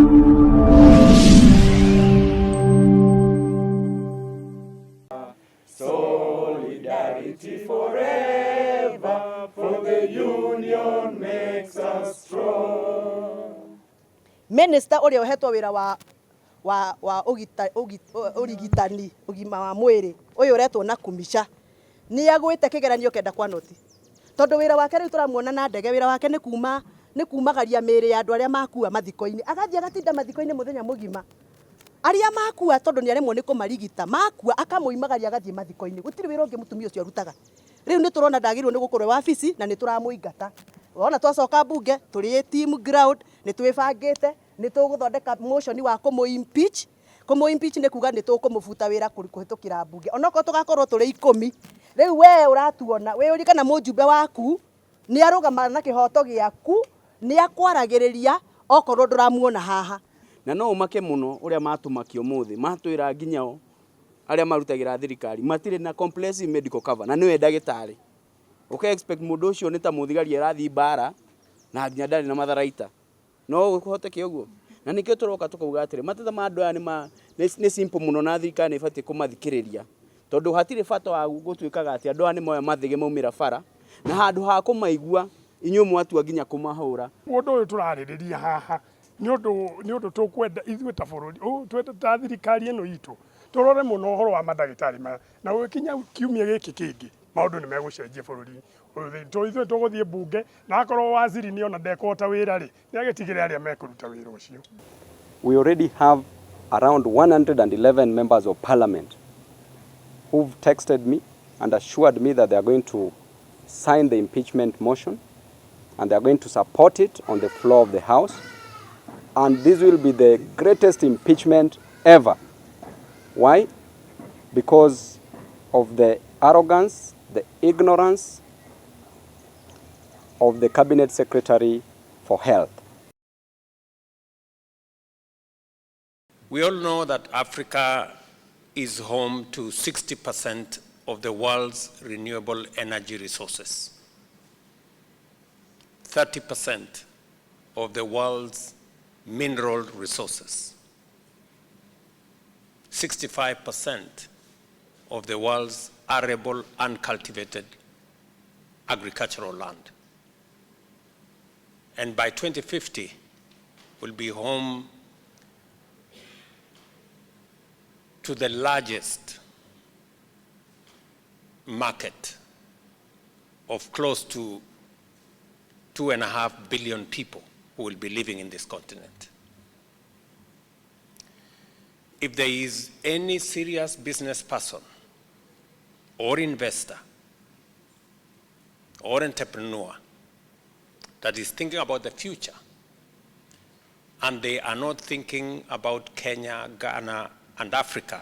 Solidarity forever, for the union makes us strong. Minister uria uhetwo wira wa urigitani ugima wa mwiri uyu uretwo na kumisha ni agwite kigeranio kenda kwa noti tondu wira wake riu turamuona na ndege wira wake ni kumagaria miri ya andu aria makua mathiko-ini agathie agatinda mathiko-ini muthenya mugima aria makua tondu ni aremwo ni kumarigita makua akamuimagaria agathie mathiko-ini gutiri wira ungi mutumia ucio arutaga riu ni turona ndagirwo ni gukorwo wabici na ni turamuingata wona twacoka bunge turi team ground ni twibangite ni tuguthondeka motion wa kumu-impeach ni kuga ni tukumubuta wira kuhitukira bunge onako tugakorwo turi 10 riu we uratuona we uri kana mujumbe waku ni arugama na kihoto giaku ni akwaragiriria okorwo nduramuona haha na no umake muno uria matumakio muthi matwira nginyao aria marutagira thirikari matire na comprehensive medical cover na niwe ndagitari uke expect mundu ucio ni ta muthigari arathi bara na nginya ndari na matharaita no kuhoteke uguo na nikio turoka tukauga atire mateta ma andu aya ni simple muno na thirikari ni ibati kumathikiriria tondu hatire bata wa gutwikaga ati andu aya ni moya mathige maumira bara na handu ha kumaigua inyu mwatua nginya kumahura mundu uyu turaririria haha ni undu tukwenda ithuĩ ta bururi twete ta thirikari ino itu turore muno horo wa madagitari na ukinya kiumia giki kingi maundu ni megucenjia bururi ithuĩ tuguthie bunge na akorwo waziri ni ona ndekota wira ri ni agitigire aria mekuruta wira ucio. We already have around 111 members of parliament who've texted me and assured me that they are going to sign the impeachment motion and they are going to support it on the floor of the House. And this will be the greatest impeachment ever. Why? Because of the arrogance, the ignorance of the Cabinet Secretary for Health. We all know that Africa is home to 60% of the world's renewable energy resources, 30% of the world's mineral resources, 65% of the world's arable uncultivated agricultural land. And by 2050, will be home to the largest market of close to 2.5 billion people who will be living in this continent. If there is any serious business person or investor or entrepreneur that is thinking about the future and they are not thinking about Kenya, Ghana, and Africa,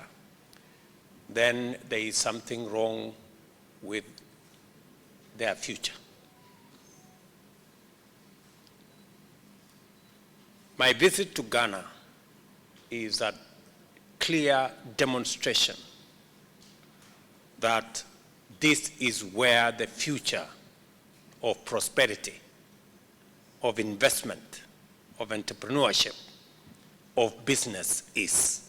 then there is something wrong with their future. My visit to Ghana is a clear demonstration that this is where the future of prosperity, of investment, of entrepreneurship, of business is.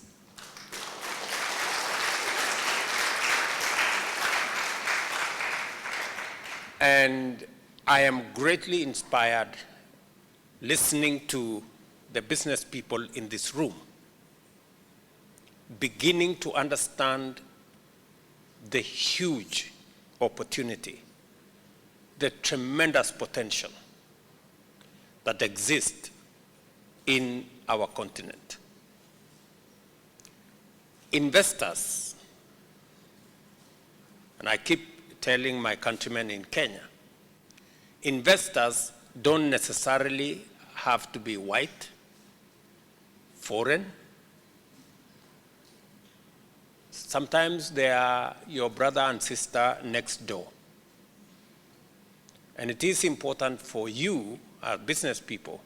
And I am greatly inspired listening to the business people in this room, beginning to understand the huge opportunity, the tremendous potential that exists in our continent. Investors, and I keep telling my countrymen in Kenya, investors don't necessarily have to be white, foreign. Sometimes they are your brother and sister next door. And it is important for you, as business people,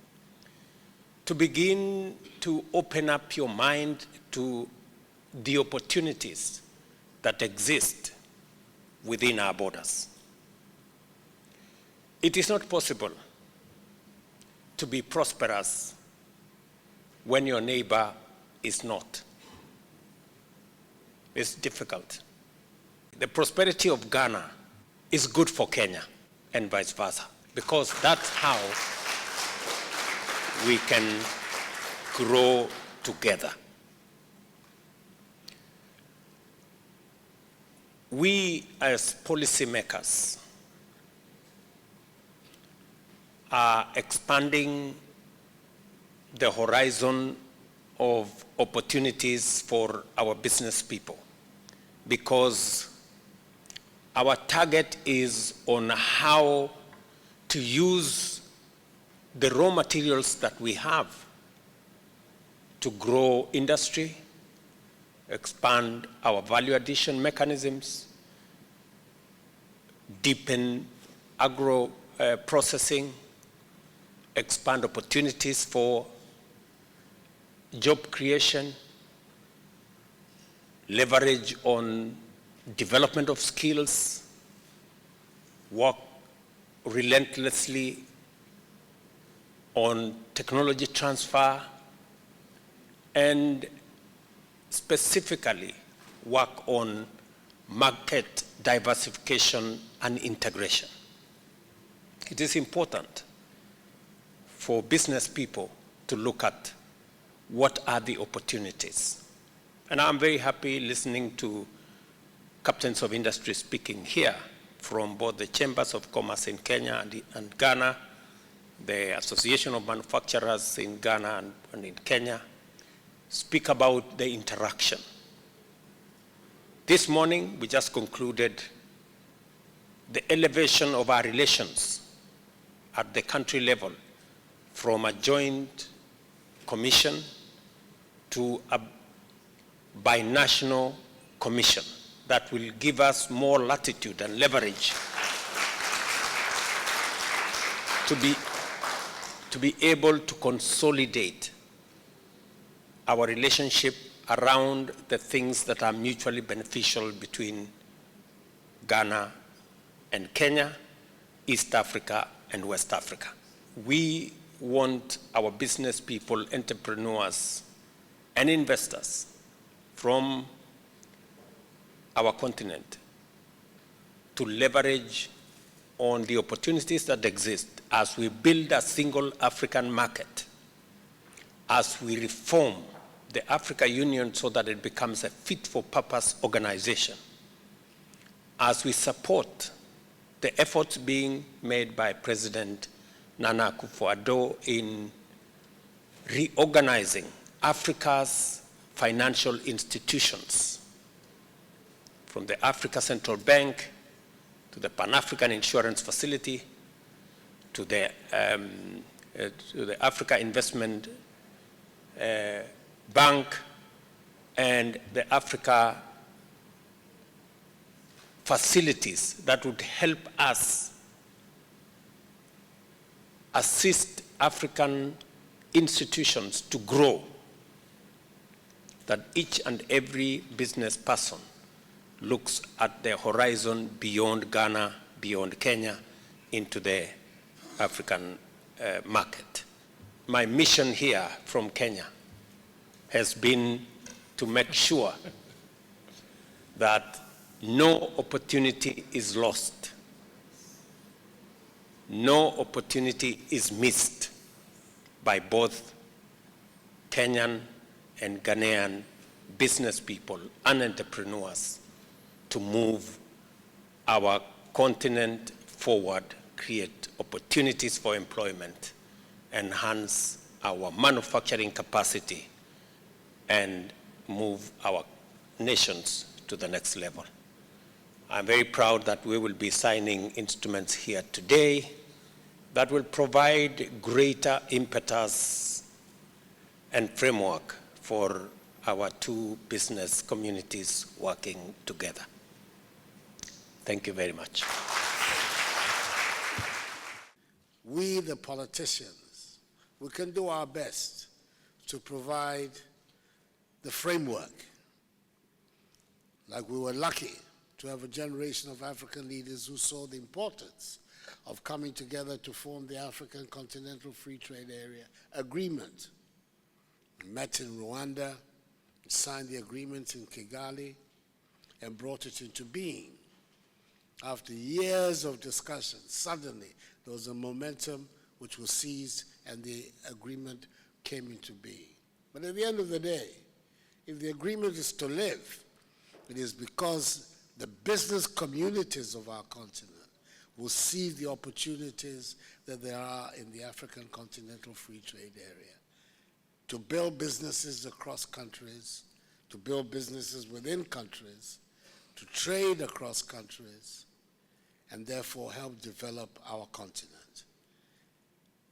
to begin to open up your mind to the opportunities that exist within our borders. It is not possible to be prosperous when your neighbor is not. It's difficult. The prosperity of Ghana is good for Kenya and vice versa, because that's how we can grow together. We as policymakers are expanding the horizon of opportunities for our business people, because our target is on how to use the raw materials that we have to grow industry, expand our value addition mechanisms, deepen agro processing, expand opportunities for job creation, leverage on development of skills, work relentlessly on technology transfer, and specifically work on market diversification and integration. It is important for business people to look at what are the opportunities. And I'm very happy listening to captains of industry speaking here from both the chambers of commerce in Kenya and Ghana, the Association of Manufacturers in Ghana and in Kenya, speak about the interaction. This morning, we just concluded the elevation of our relations at the country level from a joint commission to a binational commission that will give us more latitude and leverage to be able to consolidate our relationship around the things that are mutually beneficial between Ghana and Kenya, East Africa and West Africa. We want our business people, entrepreneurs, and investors from our continent to leverage on the opportunities that exist as we build a single African market, as we reform the Africa Union so that it becomes a fit-for-purpose organization, as we support the efforts being made by President Nana Akufo-Addo in reorganizing Africa's financial institutions, from the Africa Central Bank to the Pan-African Insurance Facility to the Africa Investment Bank and the Africa facilities that would help us assist African institutions to grow, that each and every business person looks at the horizon beyond Ghana, beyond Kenya, into the African market. My mission here from Kenya has been to make sure that no opportunity is lost, no opportunity is missed by both Kenyan and Ghanaian business people and entrepreneurs to move our continent forward, create opportunities for employment, enhance our manufacturing capacity, and move our nations to the next level. I'm very proud that we will be signing instruments here today that will provide greater impetus and framework for our two business communities working together. Thank you very much. We, the politicians, we can do our best to provide the framework. Like we were lucky to have a generation of African leaders who saw the importance of coming together to form the African Continental Free Trade Area Agreement. met in Rwanda, signed the agreement in Kigali, and brought it into being. After years of discussion, suddenly there was a momentum which was seized and the agreement came into being. But at the end of the day, if the agreement is to live, it is because the business communities of our continent will see the opportunities that there are in the African Continental Free Trade Area to build businesses across countries, to build businesses within countries, to trade across countries, and therefore help develop our continent.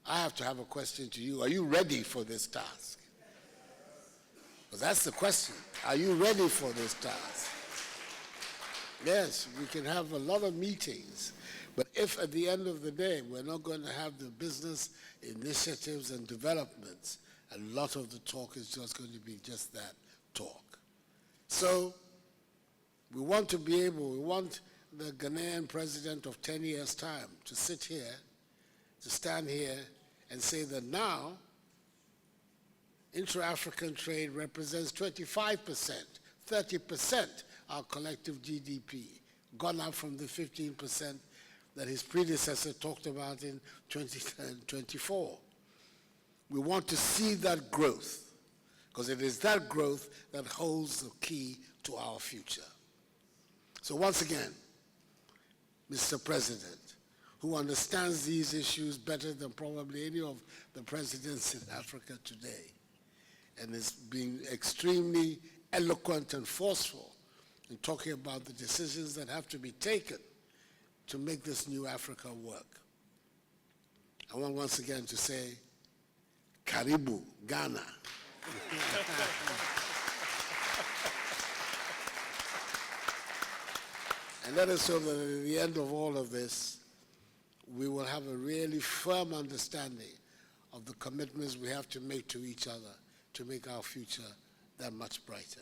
I have to have a question to you. Are you ready for this task? Because that's the question. Are you ready for this task? Yes, we can have a lot of meetings, but if at the end of the day we're not going to have the business initiatives and developments, a lot of the talk is just going to be just that, talk. So we want to be able, we want the Ghanaian president of 10 years' time to sit here, to stand here and say that now intra-African trade represents 25%, 30% our collective GDP, gone up from the 15% that his predecessor talked about in 2024. We want to see that growth, because it is that growth that holds the key to our future. So once again, Mr. President, who understands these issues better than probably any of the presidents in Africa today, and is being extremely eloquent and forceful in talking about the decisions that have to be taken to make this new Africa work. I want once again to say, Karibu, Ghana. And let us hope that at the end of all of this, we will have a really firm understanding of the commitments we have to make to each other to make our future that much brighter.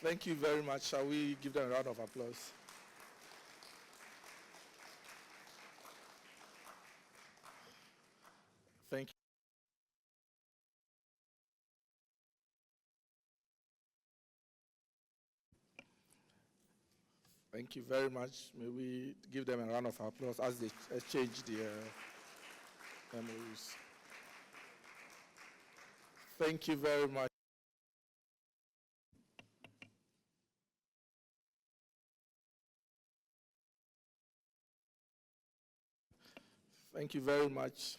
Thank you very much. Shall we give them a round of applause? Thank you. Thank you very much. May we give them a round of applause as they exchange their MOUs. Thank you very much. Thank you very much.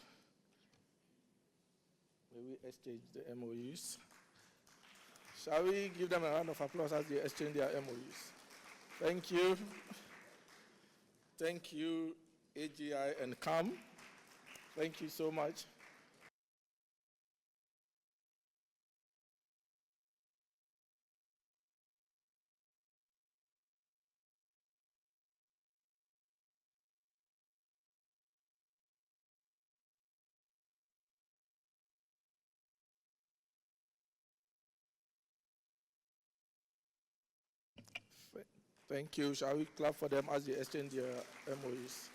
May we exchange the MOUs. Shall we give them a round of applause as they exchange their MOUs? Thank you. Thank you, AGI and CAM. Thank you so much. Thank you. Shall we clap for them as they exchange their MOUs?